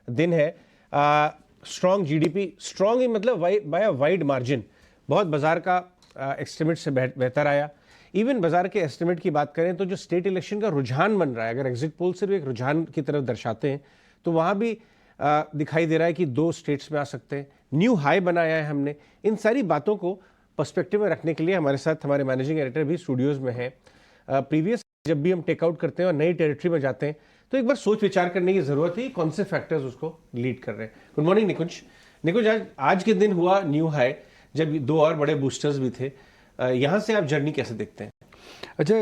दिन है। Strong GDP, strong ही मतलब बाय अ वाइड मार्जिन, बहुत बाजार का एस्टिमेट से बेहतर आया। इवन बाजार के एस्टिमेट की बात करें तो जो स्टेट इलेक्शन का रुझान बन रहा है, अगर एग्जिट पोल सिर्फ एक रुझान की तरफ दर्शाते हैं तो वहां भी दिखाई दे रहा है कि 2 स्टेट्स में आ सकते हैं। न्यू हाई बनाया है हमने। इन सारी बातों को पर्सपेक्टिव में रखने के लिए हमारे साथ हमारे मैनेजिंग एडिटर भी स्टूडियोज में है। प्रीवियस जब भी हम टेकआउट करते हैं और नई टेरिटरी में जाते हैं तो एक बार सोच विचार करने की जरूरत है कौन से फैक्टर्स उसको लीड कर रहे हैं। गुड मॉर्निंग निकुंज। निकुंज, आज के दिन हुआ न्यू हाई, जब 2 और बड़े बूस्टर्स भी थे। यहाँ से आप जर्नी कैसे देखते हैं? अजय,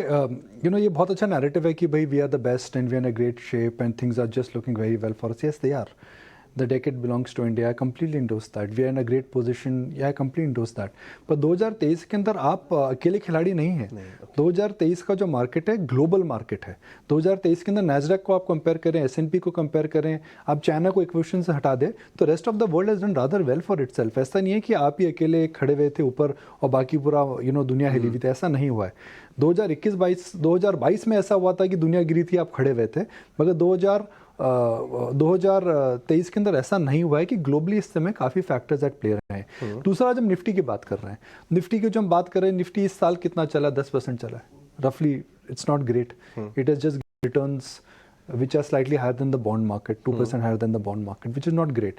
ये बहुत अच्छा नैरेटिव है कि भाई we are the best and we are in a great shape and things are just looking very well for us. Yes they are. The decade belongs to India. I completely endorse that. We are in a great position. Yeah I completely endorse that. पर 2023 के अंदर आप अकेले खिलाड़ी नहीं हैं। 2023 का जो मार्केट है ग्लोबल मार्केट है। 2023 के अंदर नैस्डैक को आप कंपेयर करें, S&P को कंपेयर करें, आप चाइना को इक्वेशन से हटा दें तो rest of the world has done rather well for itself. ऐसा नहीं है कि आप ही अकेले खड़े हुए थे ऊपर और बाकी पूरा दुनिया हिली हुई थी, ऐसा नहीं हुआ है। 2022 में ऐसा हुआ था कि दुनिया गिरी थी, आप खड़े हुए थे, मगर 2023 के अंदर ऐसा नहीं हुआ है कि ग्लोबली इस समय काफ़ी फैक्टर्स एट प्ले रहे हैं। दूसरा, आज हम निफ्टी की बात कर रहे हैं। निफ्टी की जो हम बात कर रहे हैं, निफ्टी इस साल कितना चला? 10% चला है रफली। It's not great. It is just returns which are slightly higher than the bond market, 2% higher than the bond market, which is not great.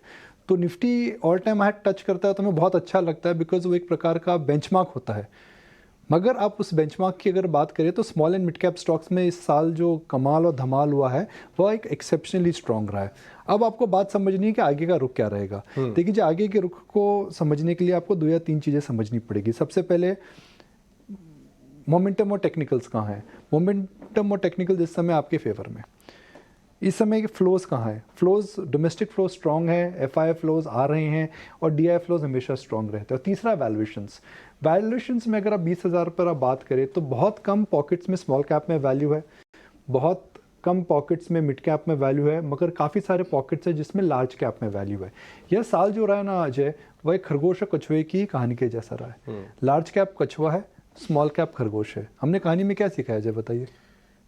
तो Nifty all time high touch करता है तो हमें बहुत अच्छा लगता है बिकॉज वो एक प्रकार का बेंचमार्क होता है। मगर आप उस बेंचमार्क की अगर बात करें तो small and mid cap stocks में इस साल जो कमाल और धमाल हुआ है वह एक एक्सेप्शनली स्ट्रांग रहा है। अब आपको बात समझनी है कि आगे का रुख क्या रहेगा। देखिए, जो आगे के रुख को समझने के लिए आपको 2 या 3 चीज़ें समझनी पड़ेगी। सबसे पहले मोमेंटम और टेक्निकल्स कहाँ हैं। मोमेंटम और टेक्निकल इस समय आपके फेवर में। इस समय के फ्लोज कहाँ है? फ्लोज, डोमेस्टिक फ्लो स्ट्रांग है, FI फ्लोज आ रहे हैं और DI फ्लोज हमेशा स्ट्रांग रहते हैं। और तीसरा, वैल्यूएशंस में अगर आप 20,000 पर आप बात करें तो बहुत कम पॉकेट्स में स्मॉल कैप में वैल्यू है, बहुत कम पॉकेट्स में मिड कैप में वैल्यू है, मगर काफ़ी सारे पॉकेट्स है जिसमें लार्ज कैप में वैल्यू है। यह साल जो रहा है ना अजय, वह एक खरगोश और कछुए की कहानी के जैसा रहा है। लार्ज कैप कछुआ है, स्मॉल कैप खरगोश है। हमने कहानी में क्या सीखा है अजय, बताइए?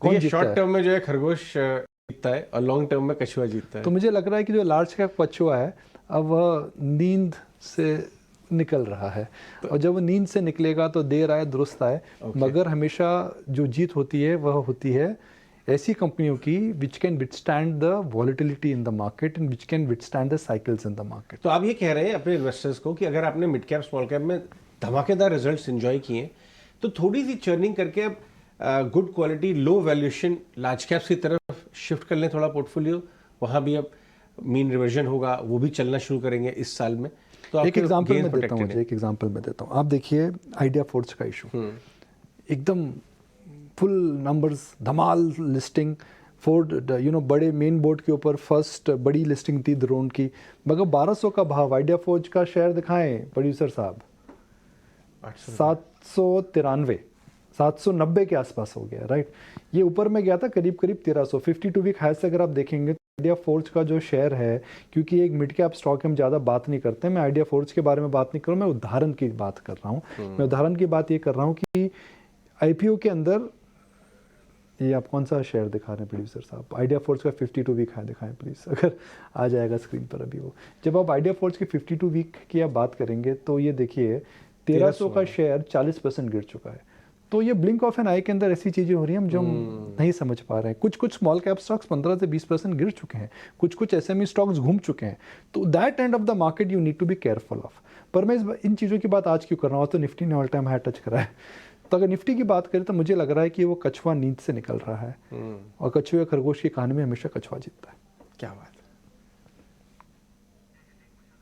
कौन शॉर्ट टर्म में जो है खरगोश जीतता है और लॉन्ग टर्म में कछुआ जीतता है। तो मुझे लग रहा है कि जो लार्ज कैप कछुआ है अब वह नींद से निकल रहा है और जब वो नींद से निकलेगा तो देर आए दुरुस्त आए। मगर हमेशा जो जीत होती है वह होती है ऐसी कंपनियों की which can withstand the volatility in the market and which can withstand the cycles in the market. तो आप ये कह रहे हैं अपने इन्वेस्टर्स को कि अगर आपने मिड कैप स्मॉल कैप में धमाकेदार रिजल्ट्स एंजॉय किए तो थोड़ी सी चर्निंग करके अब गुड क्वालिटी लो वैल्यूएशन लार्ज कैप्स की तरफ शिफ्ट कर लें थोड़ा पोर्टफोलियो। वहां भी अब मीन रिवर्जन होगा, वो भी चलना शुरू करेंगे इस साल में। तो एक एग्जांपल मैं देता हूँ, आप देखिए आइडिया फोर्ज का इशू, एकदम फुल नंबर्स, धमाल लिस्टिंग। फोर्ड बड़े मेन बोर्ड के ऊपर फर्स्ट बड़ी लिस्टिंग थी ड्रोन की, मगर 1200 का भाव। आइडिया फोर्ज का शेयर दिखाएं प्रोड्यूसर साहब, 790 के आसपास हो गया, राइट। ये ऊपर में गया था करीब 1300। 52 वीक हाई से अगर आप देखेंगे तो आइडिया फोर्ज का जो शेयर है, क्योंकि एक मिड कैप स्टॉक हम ज़्यादा बात नहीं करते, मैं आइडिया फोर्ज के बारे में बात नहीं कर रहा हूँ, मैं उदाहरण की बात कर रहा हूँ। मैं उदाहरण की बात ये कर रहा हूँ कि IPO के अंदर, ये आप कौन सा शेयर दिखा रहे हैं प्रोड्यूसर साहब? आइडिया फोर्ज का 52 वीक हाई दिखाएं प्लीज़, अगर आ जाएगा स्क्रीन पर अभी वो। जब आप आइडिया फोर्ज के 52 वीक की आप बात करेंगे तो ये देखिए 1300 का शेयर 40% गिर चुका है। तो ये ब्लिंक ऑफ एन आई के अंदर ऐसी चीज़ें हो रही हैं जो हम नहीं समझ पा रहे हैं। कुछ स्मॉल कैप स्टॉक्स 15 से 20% गिर चुके हैं, कुछ SME स्टॉक्स घूम चुके हैं। तो that end of the market you need to be careful of. पर मैं इन चीज़ों की बात आज क्यों कर रहा हूँ? तो निफ्टी ने ऑल टाइम हाई टच करा है। तो अगर निफ्टी की बात करें तो मुझे लग रहा है कि वो कछुआ नींद से निकल रहा है और कछुए खरगोश की कहानी में हमेशा कछुआ जीतता है। क्या बात,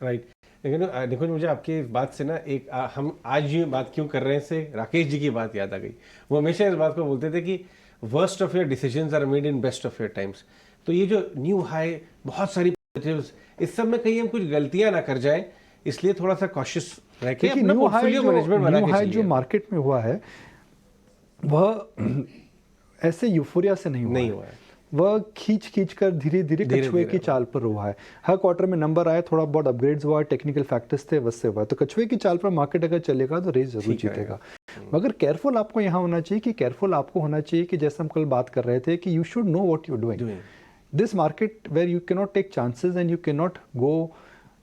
राइट। लेकिन देखो, मुझे आपकी बात से ना एक हम आज ये बात क्यों कर रहे हैं से राकेश जी की बात याद आ गई। वो हमेशा इस बात को बोलते थे कि worst of your decisions are made in best of your times. तो ये जो न्यू हाई, बहुत सारी पॉजिटिव्स, इस सब में कहीं हम कुछ गलतियां ना कर जाएं, इसलिए थोड़ा सा कॉशियस रह के अपना पोर्टफोलियो मैनेजमेंट बना के चलिए। जो मार्केट में हुआ है वह ऐसे यूफोरिया से नहीं हुआ है। वह खींच कर धीरे धीरे कछुए की चाल पर हुआ है। हर क्वार्टर में नंबर आए, थोड़ा बहुत अपग्रेड्स हुआ, टेक्निकल फैक्टर्स थे, वैसे हुआ। तो कछुए की चाल पर मार्केट अगर चलेगा तो रेस जरूर जीतेगा। मगर केयरफुल आपको यहाँ होना चाहिए कि जैसे हम कल बात कर रहे थे कि you should know what you are doing. this market where you cannot take chances and you cannot go,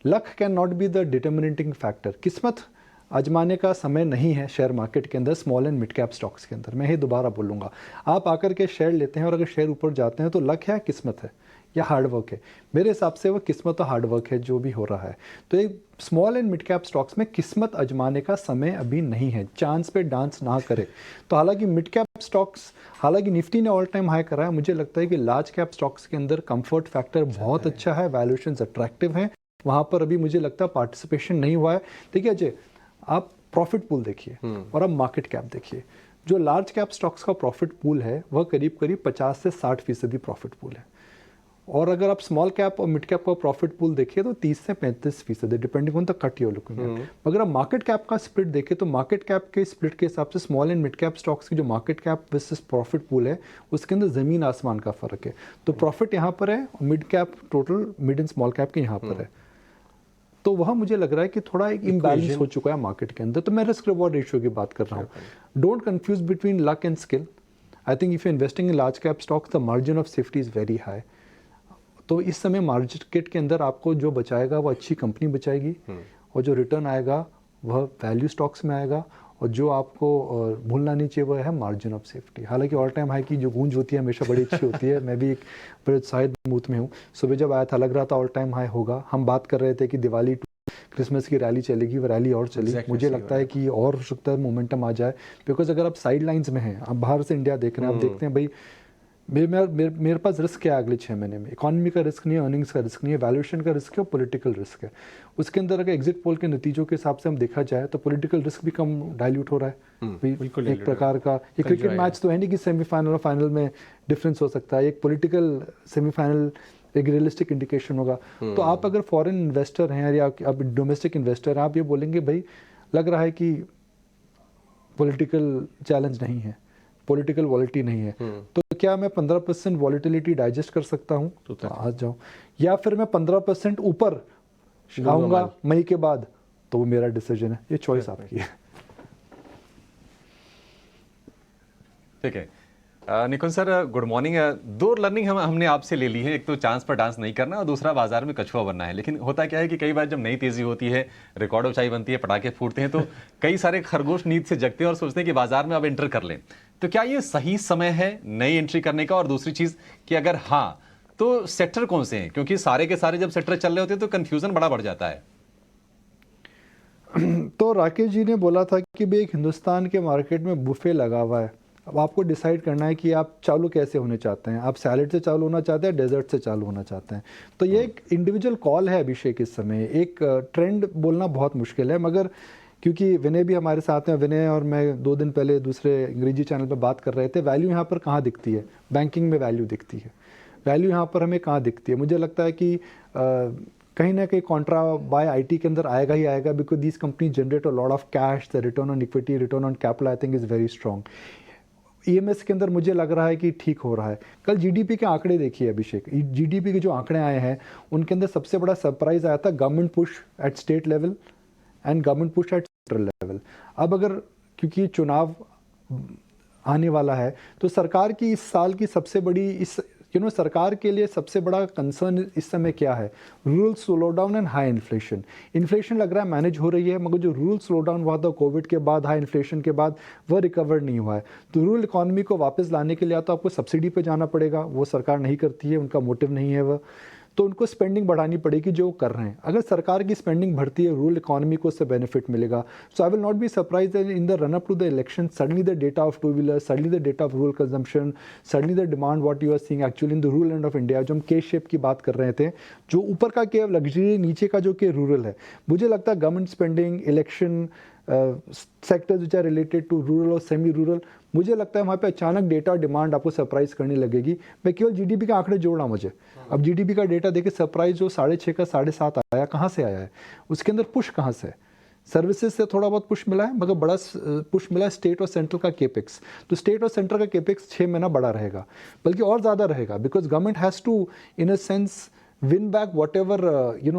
luck cannot be the determining factor. किस्मत आजमाने का समय नहीं है शेयर मार्केट के अंदर, small and mid cap stocks के अंदर। मैं ये दोबारा बोलूँगा, आप आकर के शेयर लेते हैं और अगर शेयर ऊपर जाते हैं तो लक है, किस्मत है या हार्ड वर्क है? मेरे हिसाब से वो किस्मत और हार्ड वर्क है जो भी हो रहा है। तो एक small and mid cap stocks में किस्मत आजमाने का समय अभी नहीं है, चांस पे डांस ना करे। तो हालांकि मिड कैप स्टॉक्स, हालांकि निफ्टी ने ऑल टाइम हाई करा है, मुझे लगता है कि लार्ज कैप स्टॉक्स के अंदर कंफर्ट फैक्टर बहुत अच्छा है, वैल्यूएशंस अट्रैक्टिव हैं, वहाँ पर अभी मुझे लगता है पार्टिसिपेशन नहीं हुआ है। देखिए अजय, आप प्रॉफिट पूल देखिए और अब मार्केट कैप देखिए। जो लार्ज कैप स्टॉक्स का प्रॉफिट पूल है वह करीब करीब 50 से 60% प्रॉफिट पूल है, और अगर आप स्मॉल कैप और मिड कैप का प्रॉफिट पूल देखिए तो 30 से 35% depending on the cut you looking at. अगर आप मार्केट कैप का स्प्लिट देखें तो मार्केट कैप के स्प्लिट के हिसाब से small and mid cap stocks की जो market cap versus profit pool है उसके अंदर ज़मीन आसमान का फ़र्क है। तो प्रॉफिट यहाँ पर है और mid cap total mid and small cap के यहाँ पर है, तो वह मुझे लग रहा है कि थोड़ा एक इम्बैलेंस हो चुका है मार्केट के अंदर। तो मैं रिस्क रिवॉर्ड रेशियो की बात कर रहा हूँ। Don't confuse between luck and skill. I think if you investing in large cap stocks the margin of safety is very high. तो इस समय मार्केट के अंदर आपको जो बचाएगा वो अच्छी कंपनी बचाएगी, और जो रिटर्न आएगा वह वैल्यू स्टॉक्स में आएगा, और जो आपको भूलना नहीं चाहिए वह है मार्जिन ऑफ सेफ्टी। हालांकि ऑल टाइम हाई की जो गूंज होती है हमेशा बड़ी अच्छी होती है। मैं भी एक बड़े उत्साहित मूड में हूँ। सुबह जब आया था लग रहा था ऑल टाइम हाई होगा। हम बात कर रहे थे कि दिवाली क्रिसमस की रैली चलेगी, वो रैली और चली। मुझे लगता है कि और हो सकता है मोमेंटम आ जाए, बिकॉज अगर आप साइड लाइन्स में हैं, आप बाहर से इंडिया देख रहे हैं, आप देखते हैं भाई मेरे पास रिस्क क्या है अगले 6 महीने में। इकॉनमी का रिस्क नहीं है, अर्निंग्स का रिस्क नहीं है, वैल्यूएशन का रिस्क है और पॉलिटिकल रिस्क है। उसके अंदर अगर एग्जिट पोल के नतीजों के हिसाब से हम देखा जाए तो पॉलिटिकल रिस्क भी कम डाइल्यूट हो रहा है। एक प्रकार का ये क्रिकेट मैच तो है नहीं कि सेमीफाइनल और फाइनल में डिफरेंस हो सकता है। एक पॉलिटिकल सेमीफाइनल एक रियलिस्टिक इंडिकेशन होगा। तो आप अगर फॉरेन इन्वेस्टर हैं या आप डोमेस्टिक इन्वेस्टर हैं, आप ये बोलेंगे भाई लग रहा है कि पॉलिटिकल चैलेंज नहीं है, पॉलिटिकल वॉलिटी नहीं है, तो क्या मैं 15% वॉलिटिलिटी डाइजेस्ट कर सकता हूँ तो आ जाऊँ, या फिर मैं 15% ऊपर आऊँगा मई के बाद, तो वो मेरा डिसीजन है। ये चॉइस आपकी है। ठीक है निकुंज सर, गुड मॉर्निंग। 2 लर्निंग हमने आपसे ले ली है। एक तो चांस पर डांस नहीं करना और दूसरा बाजार में कछुआ बनना है। लेकिन होता क्या है कि कई बार जब नई तेजी होती है, रिकॉर्ड ऊंचाई बनती है, पटाखे फूटते हैं, तो कई सारे खरगोश नींद से जगते हैं और सोचते हैं कि बाजार में अब एंटर कर लें। तो क्या ये सही समय है नई एंट्री करने का? और दूसरी चीज कि अगर हाँ तो सेक्टर कौन से हैं? क्योंकि सारे के सारे जब सेक्टर चल रहे होते हैं तो कंफ्यूजन बड़ा बढ़ जाता है। तो राकेश जी ने बोला था कि भाई एक हिंदुस्तान के मार्केट में बुफे लगा हुआ है। अब आपको डिसाइड करना है कि आप चालू कैसे होने चाहते हैं। आप सैलेड से चालू होना चाहते हैं, डेजर्ट से चालू होना चाहते हैं। तो ये एक इंडिविजुअल कॉल है अभिषेक। इस समय एक ट्रेंड बोलना बहुत मुश्किल है, मगर क्योंकि विनय भी हमारे साथ हैं, विनय और मैं 2 दिन पहले दूसरे अंग्रेजी चैनल पर बात कर रहे थे। वैल्यू यहाँ पर कहाँ दिखती है? बैंकिंग में वैल्यू दिखती है। वैल्यू यहाँ पर हमें कहाँ दिखती है? मुझे लगता है कि कहीं ना कहीं कॉन्ट्रा बाय आईटी के अंदर आएगा ही आएगा, because these company generate a lot of cash. The return on equity, return on capital I think is very strong. EMS के अंदर मुझे लग रहा है कि ठीक हो रहा है। कल जीडीपी के आंकड़े देखिए अभिषेक, जीडीपी के जो आंकड़े आए हैं उनके अंदर सबसे बड़ा सरप्राइज आया था government push eight state level and government push eight central level. अब अगर क्योंकि चुनाव आने वाला है तो सरकार की इस साल की सबसे बड़ी सरकार के लिए सबसे बड़ा कंसर्न इस समय क्या है? Rural slow down and high inflation. Inflation लग रहा है मैनेज हो रही है, मगर जो रूरल स्लो डाउन हुआ था कोविड के बाद, हाई इन्फ्लेशन के बाद, वह रिकवर नहीं हुआ है। तो रूरल इकोनॉमी को वापस लाने के लिए तो आपको सब्सिडी पे जाना पड़ेगा, वो सरकार नहीं करती है, उनका मोटिव नहीं है वह। तो उनको स्पेंडिंग बढ़ानी पड़ेगी जो कर रहे हैं। अगर सरकार की स्पेंडिंग बढ़ती है, रूरल इकोनॉमी को उससे बेनिफिट मिलेगा। So I will not be surprise in the run up to the election suddenly the data of two wheeler, suddenly the data of rural consumption, suddenly the demand what you are seeing actually in the rural end of India, जो हम के shape की बात कर रहे थे, जो ऊपर का के लग्जरी, नीचे का जो के रूरल है। मुझे लगता है government spending, election, sectors which are related to rural और सेमी रूरल, मुझे लगता है वहाँ पे अचानक डेटा और डिमांड आपको सरप्राइज करने लगेगी। मैं केवल जीडीपी का आंकड़े जोड़ रहा हूँ मुझे। अब जीडीपी का डेटा देखे सरप्राइज जो 6.5 का 7.5 आया, कहाँ से आया है? उसके अंदर पुश कहाँ से? सर्विसेज से थोड़ा बहुत पुश मिला है, मगर बड़ा पुश मिला है स्टेट और सेंट्रल का केपेक्स। तो स्टेट और सेंट्रल का केपेक्स 6 महीना बड़ा रहेगा, बल्कि और ज़्यादा रहेगा, because government has to in a sense win back whatever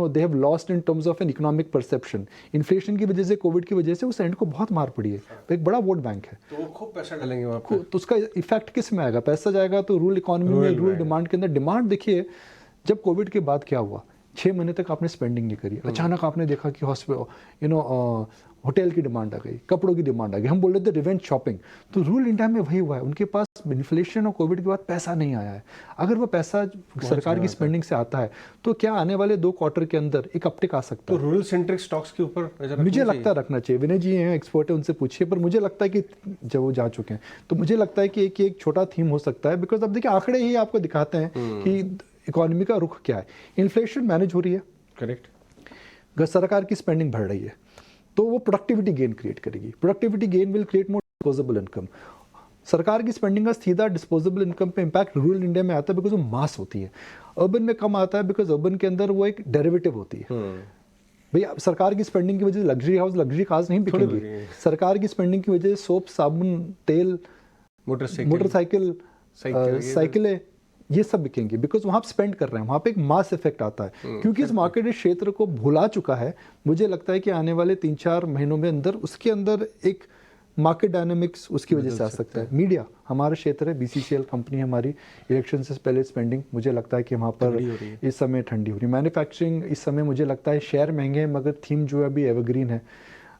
they have lost in terms of an economic perception. Inflation की वजह से, कोविड की वजह से उस एंड को बहुत मार पड़ी है। एक बड़ा वोट बैंक है, तो वो खूब पैसा डालेंगे वहाँ पे। तो उसका इफेक्ट किस में आएगा? पैसा जाएगा तो रूरल इकोनॉमी में, रूरल डिमांड के अंदर। डिमांड देखिए, जब कोविड के बाद क्या हुआ, 6 महीने तक आपने स्पेंडिंग नहीं करी, अचानक आपने देखा कि होटल की डिमांड आ गई, कपड़ों की डिमांड आ गई, हम बोल रहे थे रिवेंज शॉपिंग। तो रूरल इंडिया में वही हुआ है, उनके पास इन्फ्लेशन और कोविड के बाद पैसा नहीं आया है। अगर वो पैसा सरकार की स्पेंडिंग से आता है तो क्या आने वाले 2 क्वार्टर के अंदर एक अपटिक आ सकता तो है? रूरल सेंट्रिक स्टॉक्स के ऊपर नजर रखनी मुझे चाहिए। लगता है रखना चाहिए। विनय जी हैं, एक्सपर्ट है, उनसे पूछिए। पर मुझे लगता है कि जब वो जा चुके हैं तो मुझे लगता है कि एक छोटा थीम हो सकता है। बिकॉज अब देखिए, आंकड़े ही आपको दिखाते हैं कि इकोनॉमी का रुख क्या है। इन्फ्लेशन मैनेज हो रही है, करेक्ट। सरकार की स्पेंडिंग बढ़ रही है, तो वो प्रोडक्टिविटी गेन क्रिएट करेगी। Productivity gain will create more disposable income. सरकार की स्पेंडिंग का सीधा डिस्पोजेबल इनकम पे इम्पैक्ट रूरल इंडिया में आता है बिकॉज वो मास होती है। अर्बन में कम आता है बिकॉज अर्बन के अंदर वो एक डेरिवेटिव होती है। भैया, सरकार की स्पेंडिंग की वजह से लग्जरी हाउस, लग्जरी कार्स नहीं बिकेंगे। सरकार की स्पेंडिंग की वजह से सोप, साबुन, तेल, मोटरसाइकिल, साइकिलें, ये सब बिकेंगे बिकॉज वहाँ स्पेंड कर रहे हैं। वहाँ पे एक मास इफेक्ट आता है क्योंकि इस मार्केट इस क्षेत्र को भुला चुका है। मुझे लगता है कि आने वाले 3-4 महीनों में अंदर उसके अंदर एक मार्केट डायनामिक्स उसकी वजह से आ सकता है। मीडिया हमारा क्षेत्र है, BCCL कंपनी हमारी, इलेक्शन से पहले स्पेंडिंग मुझे लगता है कि वहाँ पर इस समय ठंडी हो रही है। मैन्युफैक्चरिंग इस समय मुझे लगता है शेयर महंगे हैं मगर थीम जो है अभी एवरग्रीन है।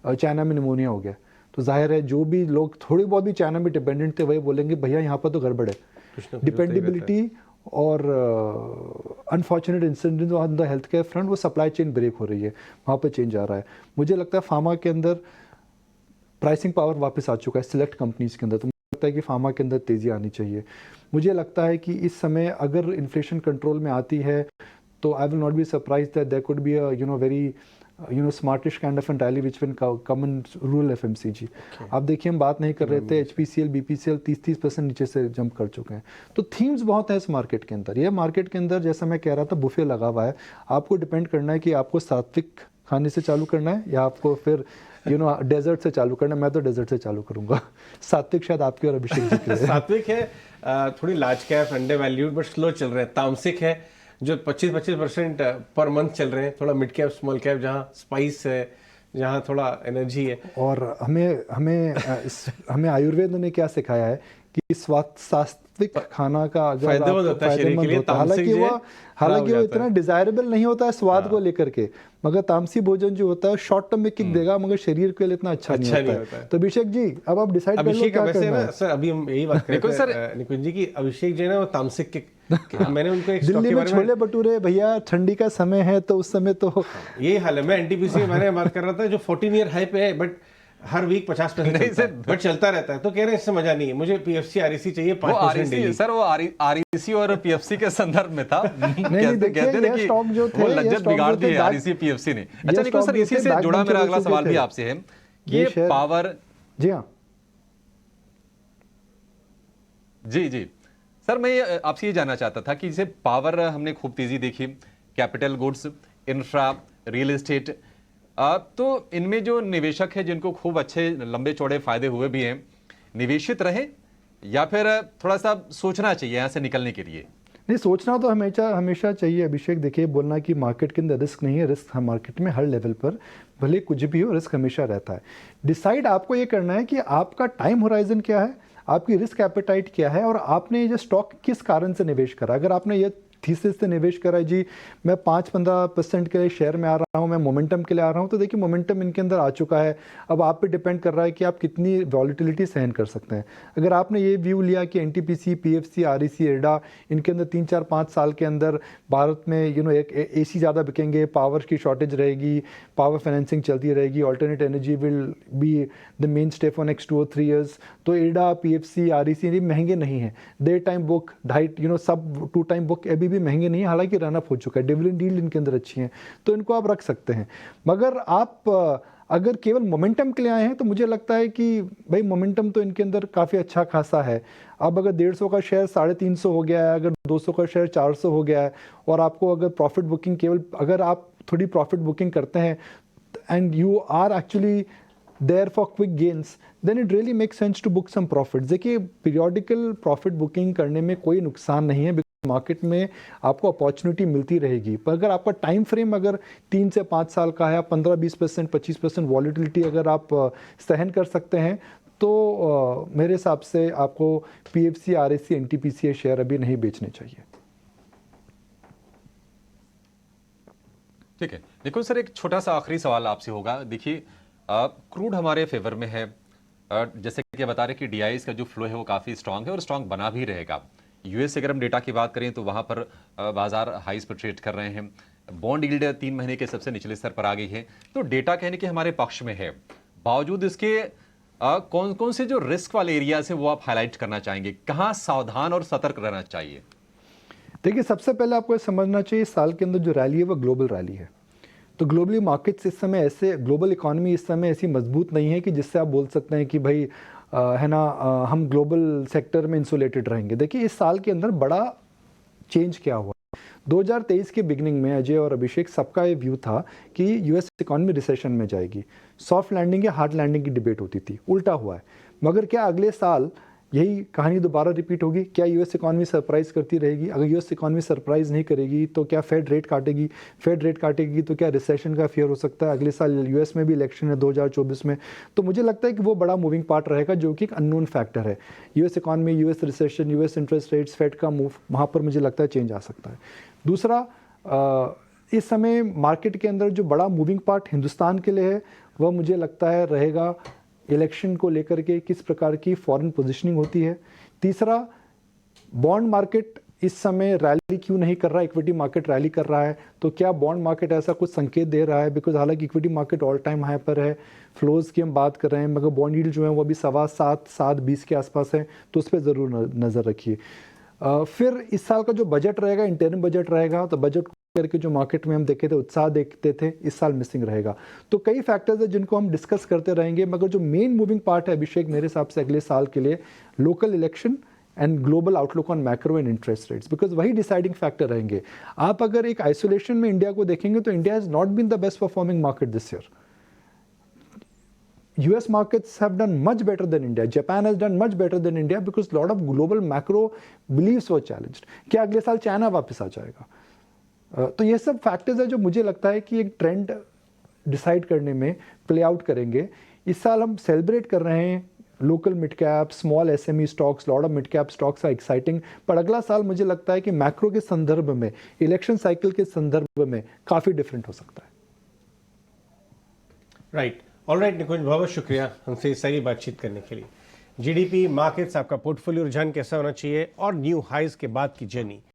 चाइना में निमोनिया हो गया तो जाहिर है जो भी लोग थोड़ी बहुत भी चाइना में डिपेंडेंट थे वही बोलेंगे भैया यहाँ पर तो गड़बड़ है। डिपेंडेबिलिटी और unfortunate incident on the health care front, वो सप्लाई चेन ब्रेक हो रही है, वहाँ पर चेंज आ रहा है। मुझे लगता है फार्मा के अंदर प्राइसिंग पावर वापस आ चुका है सिलेक्ट कंपनीज के अंदर, तो मुझे लगता है कि फार्मा के अंदर तेज़ी आनी चाहिए। मुझे लगता है कि इस समय अगर इन्फ्लेशन कंट्रोल में आती है तो I will not be surprise that there could be a very smartish kind of a rally which will come in rural FMCG। आप देखिए, हम बात नहीं कर रहे थे, HPCL, BPCL 30% नीचे से जंप कर चुके हैं। तो थीम्स बहुत है इस मार्केट के अंदर। ये मार्केट के अंदर जैसा मैं कह रहा था बुफे लगा हुआ है। आपको डिपेंड करना है कि आपको सात्विक खाने से चालू करना है या आपको फिर डेजर्ट से चालू करना है। मैं तो डेजर्ट से चालू करूंगा। सात्विक शायद आपके और अभिषेक जी के लिए। सात्विक है, थोड़ी large cap, under valued but slow चल रहे हैं। तामसिक है जो 25% पर मंथ चल रहे हैं। थोड़ा मिड कैप, स्मॉल कैप, जहाँ स्पाइस है, जहाँ थोड़ा एनर्जी है। और हमें आयुर्वेद ने क्या सिखाया है कि सात्विक खाना का अगर फायदेमंद होता है शरीर के लिए। हालांकि वो इतना डिजायरेबल नहीं होता है स्वाद को लेकर के, मगर तामसी भोजन जो होता है शॉर्ट टर्म में किक देगा मगर शरीर के लिए इतना अच्छा नहीं होता है। तो अभिषेक जी अब आप डिसाइड कर लो क्या करना है। सर अभी हम यही बात कर रहे थे निकुंज जी की, अभिषेक जी ना वो तामसिक के मैंने उनको एक दिल्ली में छोले भटूरे भैया, ठंडी का समय है तो उस समय तो यही हाल है। मैं NTPC में मैंने बात कर रहा था जो 14 ईयर हाई पे है बट हर वीक 50% बट चलता रहता है। तो कह रहे हैं इससे मजा नहीं है, मुझे PFC REC चाहिए 5% डेली। सर वो REC और PFC के संदर्भ में था। नहीं देखिए, ये स्टॉक जो थे, वो लज्जत बिगाड़ दी है REC PFC ने। अच्छा निकुंज सर, इसी से जुड़ा मेरा अगला सवाल भी आपसे है कि ये पावर। जी हाँ जी सर, मैं आपसे ये जानना चाहता था कि जैसे पावर हमने खूब तेजी देखी, capital goods, infra, real estate, तो इनमें जो निवेशक है जिनको खूब अच्छे लंबे चौड़े फायदे हुए भी हैं, निवेशित रहे या फिर थोड़ा सा सोचना चाहिए यहाँ से निकलने के लिए? नहीं, सोचना तो हमेशा चाहिए अभिषेक। देखिए, बोलना कि मार्केट के अंदर रिस्क नहीं है, रिस्क हर मार्केट में हर लेवल पर भले कुछ भी हो रिस्क हमेशा रहता है। डिसाइड आपको ये करना है कि आपका टाइम होराइजन क्या है, आपकी रिस्क एपेटाइट क्या है और आपने ये स्टॉक किस कारण से निवेश करा। अगर आपने ये थीसिस से निवेश करा है जी मैं 5-15% के लिए शेयर में आ रहा हूँ, मैं मोमेंटम के लिए आ रहा हूँ, तो देखिए मोमेंटम इनके अंदर आ चुका है। अब आप पे डिपेंड कर रहा है कि आप कितनी वॉलिटिलिटी सहन कर सकते हैं। अगर आपने ये व्यू लिया कि NTPC, PFC, REC, IREDA इनके अंदर 3-4-5 साल के अंदर भारत में एक AC ज़्यादा बिकेंगे, पावर की शॉर्टेज रहेगी, पावर फाइनेंसिंग चलती रहेगी, alternate energy will be the main stay for next 2 or 3 years, तो IREDA, PFC, REC ये महंगे नहीं हैं। डे टाइम बुक, सब 2 टाइम बुक अभी भी महंगे नहीं है, हालांकि रनअप हो चुका है, डिविडेंड यील्ड इनके अंदर अच्छी है, तो इनको आप रख सकते हैं। मगर आप अगर केवल मोमेंटम के लिए आए हैं तो मुझे लगता है कि भाई मोमेंटम तो इनके अंदर काफ़ी अच्छा खासा है। अब अगर 150 का शेयर 350 हो गया है, अगर 200 का शेयर 400 हो गया है और आपको अगर प्रॉफिट बुकिंग केवल अगर आप थोड़ी प्रॉफिट बुकिंग करते हैं and you are actually there for quick gains, then it really make sense to book some profits. देखिए, पीरियोडिकल प्रॉफिट बुकिंग करने में कोई नुकसान नहीं है। मार्केट में आपको अपॉर्चुनिटी मिलती रहेगी, पर अगर आपका टाइम फ्रेम अगर 3 से 5 साल का है, 15-20%, 25% वॉलिटिलिटी अगर आप सहन कर सकते हैं, तो मेरे हिसाब से आपको पीएफसी, आरएससी, एनटीपीसी शेयर अभी नहीं बेचने चाहिए। ठीक है, देखो सर, एक छोटा सा आखिरी सवाल आपसे होगा। देखिए, क्रूड हमारे फेवर में है, जैसे कि बता रहे कि डीआईएस का जो फ्लो है वो काफ़ी स्ट्रांग है और स्ट्रांग बना भी रहेगा। यूएस से अगर हम डेटा की बात करें तो वहाँ पर बाजार हाइस पर ट्रेड कर रहे हैं। बॉन्ड यील्ड 3 महीने के सबसे निचले स्तर पर आ गई है, तो डेटा कहने के हमारे पक्ष में है। बावजूद इसके कौन कौन से जो रिस्क वाले एरियाज हैं वो आप हाईलाइट करना चाहेंगे, कहाँ सावधान और सतर्क रहना चाहिए? देखिए, सबसे पहले आपको ये समझना चाहिए इस साल के अंदर जो रैली है वो ग्लोबल रैली है। तो ग्लोबली मार्केट्स इस समय ऐसे, ग्लोबल इकोनॉमी इस समय ऐसी मजबूत नहीं है कि जिससे आप बोल सकते हैं कि भाई है ना, हम ग्लोबल सेक्टर में इंसुलेटेड रहेंगे। देखिए, इस साल के अंदर बड़ा चेंज क्या हुआ, 2023 के बिगनिंग में अजय और अभिषेक सबका ये व्यू था कि यूएस इकोनॉमी रिसेशन में जाएगी, सॉफ्ट लैंडिंग या हार्ड लैंडिंग की डिबेट होती थी। उल्टा हुआ है। मगर क्या अगले साल यही कहानी दोबारा रिपीट होगी? क्या यूएस इकोनॉमी सरप्राइज करती रहेगी? अगर यूएस इकोनॉमी सरप्राइज नहीं करेगी तो क्या फेड रेट काटेगी? फेड रेट काटेगी तो क्या रिसेशन का फियर हो सकता है? अगले साल यूएस में भी इलेक्शन है 2024 में, तो मुझे लगता है कि वो बड़ा मूविंग पार्ट रहेगा, जो कि एक अननोन फैक्टर है। US economy, US recession, US interest rates, Fed का मूव, वहाँ पर मुझे लगता है चेंज आ सकता है। दूसरा, इस समय मार्केट के अंदर जो बड़ा मूविंग पार्ट हिंदुस्तान के लिए है वह मुझे लगता है रहेगा इलेक्शन को लेकर के किस प्रकार की फॉरेन पोजीशनिंग होती है। तीसरा, बॉन्ड मार्केट इस समय रैली क्यों नहीं कर रहा, इक्विटी मार्केट रैली कर रहा है, तो क्या बॉन्ड मार्केट ऐसा कुछ संकेत दे रहा है? बिकॉज हालांकि equity market all time high पर है, फ्लोज की हम बात कर रहे हैं, मगर बॉन्ड यील्ड जो है वो अभी 7.25 के आसपास है, तो उस पर ज़रूर नज़र रखिए। फिर इस साल का जो बजट रहेगा, इंटरिम बजट रहेगा, तो बजट करके जो मार्केट में हम देखे थे, उत्साह देखते थे, इस साल मिसिंग रहेगा। तो कई फैक्टर्स है जिनको हम डिस्कस करते रहेंगे, मगर जो मेन मूविंग पार्ट है अभिषेक मेरे हिसाब से अगले साल के लिए local election and global outlook on macro and interest rates, because वही डिसाइडिंग फैक्टर रहेंगे। आप अगर एक आइसोलेशन में इंडिया को देखेंगे तो India has not been the best performing market this year. US markets have done much better than India. Japan has done much better than India because lot of global macro beliefs were challenged. क्या अगले साल China वापस आ जाएगा? तो ये सब factors है जो मुझे लगता है कि एक ट्रेंड डिसाइड करने में प्ले आउट करेंगे। इस साल हम सेलिब्रेट कर रहे हैं local mid cap, small SME stocks, lot of mid cap stocks are exciting, पर अगला साल मुझे लगता है कि मैक्रो के संदर्भ में, इलेक्शन साइकिल के संदर्भ में काफ़ी डिफरेंट हो सकता है। राइट, ऑलराइट निकुंज, बहुत बहुत शुक्रिया हमसे सही बातचीत करने के लिए। जीडीपी, मार्केट्स, आपका पोर्टफोलियो रुझान कैसा होना चाहिए और न्यू हाइज के बाद की जर्नी